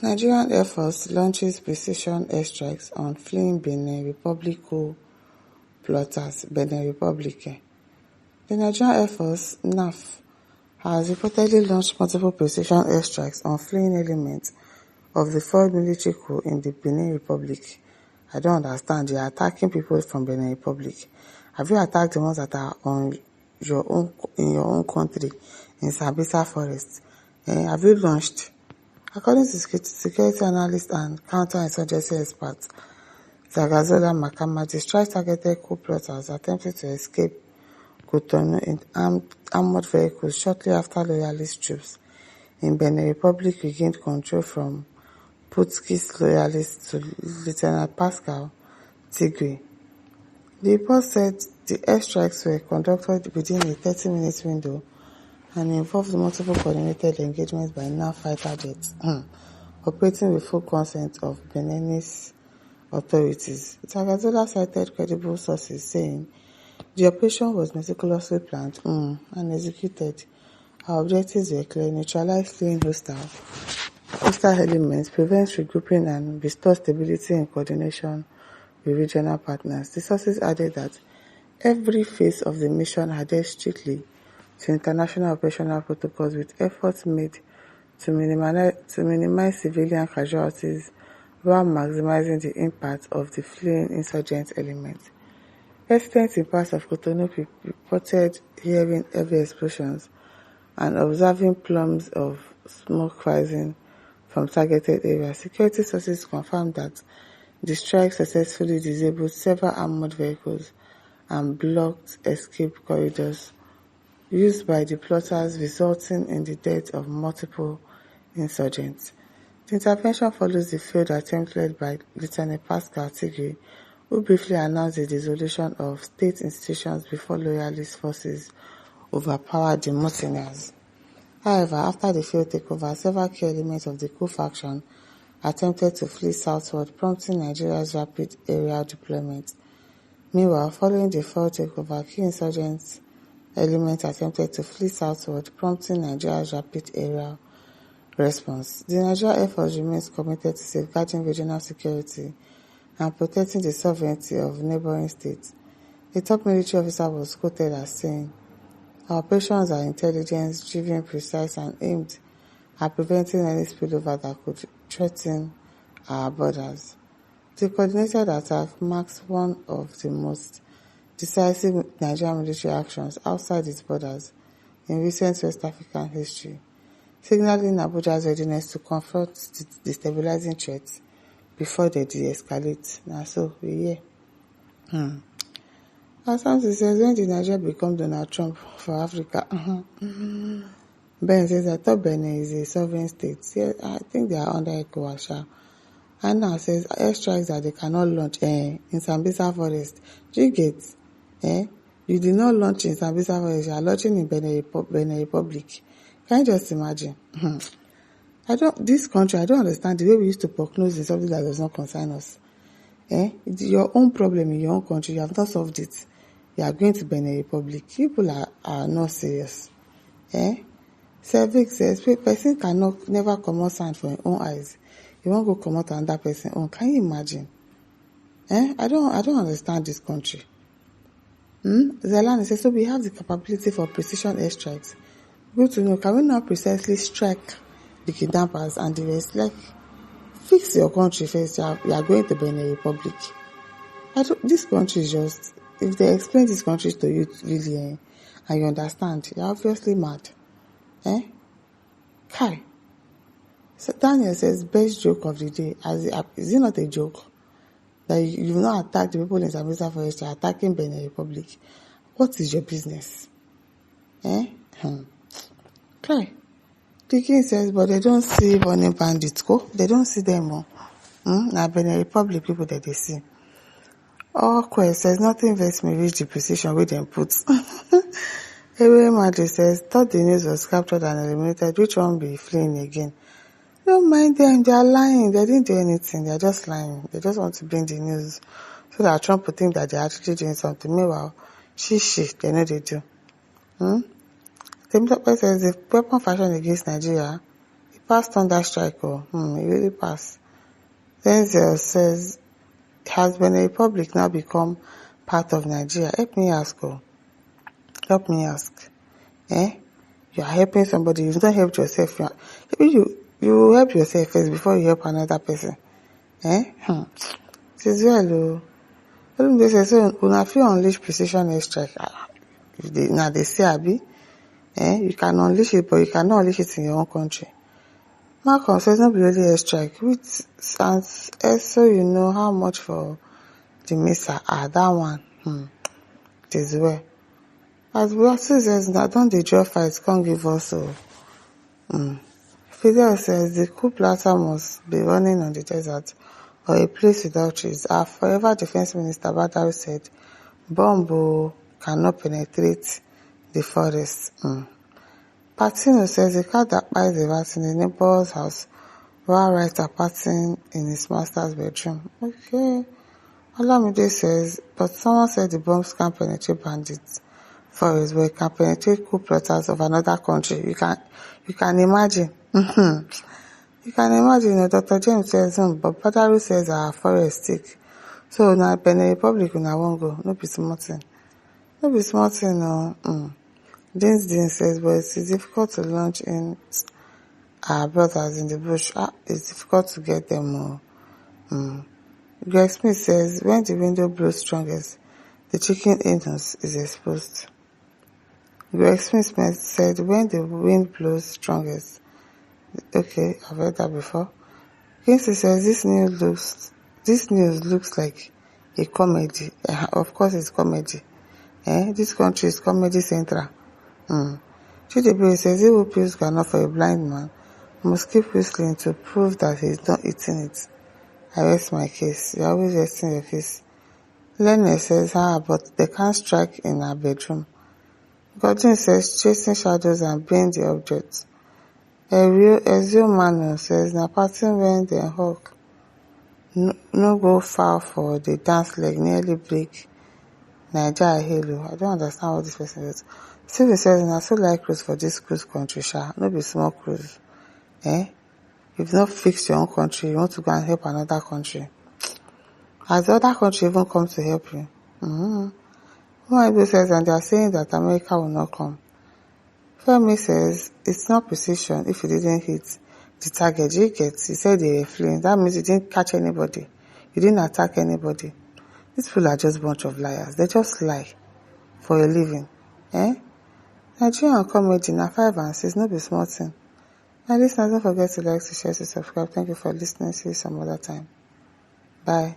Nigerian Air Force launches precision airstrikes on fleeing Benin Republic coup plotters. Benin Republic. The Nigerian Air Force, NAF, has reportedly launched multiple precision airstrikes on fleeing elements of the fourth military coup in the Benin Republic. I don't understand. They are attacking people from Benin Republic. Have you attacked the ones that are in your own country, in Sambisa Forest? Have you launched? According to security analyst and counter-insurgency expert Zagazola Makama, the strike targeted coup plotters attempting to escape Cotonou in armored vehicles shortly after loyalist troops in Benin Republic regained control from Portuguese loyalists to Lieutenant Pascal Tigre. The report said the airstrikes were conducted within a 30-minute window and involved multiple coordinated engagements by NAF fighter jets operating with full consent of Beninese authorities. Zagazola cited credible sources saying the operation was meticulously planned and executed. Our objectives were clear: neutralize fleeing hostile elements, prevent regrouping, and restore stability and coordination with regional partners. The sources added that every phase of the mission adhered strictly to international operational protocols, with efforts made to minimize civilian casualties while maximizing the impact of the fleeing insurgent elements. Residents in parts of Cotonou reported hearing heavy explosions and observing plumes of smoke rising from targeted areas. Security sources confirmed that the strike successfully disabled several armored vehicles and blocked escape corridors used by the plotters, resulting in the death of multiple insurgents. The intervention follows the failed attempt led by Lieutenant Pascal Tigre, who briefly announced the dissolution of state institutions before loyalist forces overpowered the mutineers. However, after the failed takeover, several key elements of the coup faction attempted to flee southward, prompting Nigeria's rapid aerial deployment. Meanwhile, following the failed takeover, key insurgent elements attempted to flee southward, prompting Nigeria's rapid aerial response. The Nigerian Air Force remains committed to safeguarding regional security and protecting the sovereignty of neighboring states. A top military officer was quoted as saying, "Our operations are intelligence-driven, precise, and aimed at preventing any spillover that could threaten our borders." The coordinated attack marks one of the most decisive Nigerian military actions outside its borders in recent West African history, signaling Abuja's readiness to confront the destabilizing threats before they de-escalate. Now, so we hear. As something says, when did Nigeria become Donald Trump for Africa? Ben says, I thought Benin is a sovereign state. Yeah, I think they are under ECOWAS. And now says, airstrikes that they cannot launch in Sambisa Forest. Do you get? You did not launch in Sambisa Forest, you are launching in Benin Republic. Can you just imagine? This country, I don't understand the way we used to prognose in something that does not concern us. It's your own problem in your own country, you have not solved it. You are going to Benin Republic. People are not serious. Cervix says, person never come out sand for your own eyes. You won't go come out another person own. Can you imagine? I don't understand this country. Zelani says, so we have the capability for precision airstrikes. Good to know. Can we not precisely strike the kidnappers and the rest? Like, fix your country first. You are going to Benin Republic. This country is just, if they explain this country to you really, and you understand, you're obviously mad. Kai. So Daniel says, best joke of the day. Is it not a joke? That you will not attack the people in Sambisa Forest, you're attacking Benin Republic. What is your business? Kai. The king says, but they don't see running bandits, go. They don't see them more. Now Benin Republic people that they see. Quest says, nothing vex me reach the precision where them put. Every Madrid says, thought the news was captured and eliminated, which one be fleeing again? Don't mind them, they are lying, they didn't do anything, they are just lying. They just want to bring the news so that Trump would think that they are actually doing something. Meanwhile, they know they do. The Temple says, the weapon fashion against Nigeria, Pass thunder strike, it really pass. Denzel says, has Benin Republic now become part of Nigeria? Help me ask, help me ask. You are helping somebody, you don't help yourself. You help yourself first before you help another person. It is well, They say, so una fit unleash precision airstrike. Now they say, Abi, you can unleash it, but you cannot unleash it in your own country. Malcolm says, no be only airstrike. With and so you know how much for the missile. That one, it is well. As Brazil says, now don't they draw fights, can't give us so. Fidel says, the coup platter must be running on the desert or a place without trees. Our forever defense minister Badawi said, bomb cannot penetrate the forest. Patino says, the cat that buys the rat in the neighbor's house while writer partying in his master's bedroom. Okay. Olamide says, but someone said the bombs can penetrate bandits forest, but it can penetrate coup plotters of another country. You can imagine. You can imagine. Dr. James says, but Badawi says our forest thick. So now Benin Republic una won't go. No be small thing. No be small thing, no. Dean says, but it is difficult to launch in our brothers in the bush. It's difficult to get them. Greg Smith says, when the window blows strongest, the chicken anus is exposed. Greg Smith said, when the wind blows strongest. Okay, I've heard that before. Kingsley says, this news looks like a comedy. Of course it's comedy. This country is comedy central. Chidebere says, evil pills cannot for a blind man. Must keep whistling to prove that he's not eating it. I rest my case. You're always resting your case. Lenny says, but they can't strike in our bedroom. Godwin says, chasing shadows and being the object. Ezio Manu says, na parting when the hawk no go far for the dance leg nearly break Nigeria halo. I don't understand what this person is. Steven says, na so like cruise for this cruise country, no be small cruise. If you not fix your own country, you want to go and help another country. Has the other country even come to help you? One says, and they are saying that America will not come. Femi says, it's not precision if you didn't hit the target. You get, he said they were fleeing. That means you didn't catch anybody. You didn't attack anybody. These people are just a bunch of liars. They just lie for a living. Nigerian comedy, na 5 and 6, no be small thing. My listeners, don't forget to like, to share, to subscribe. Thank you for listening. See you some other time. Bye.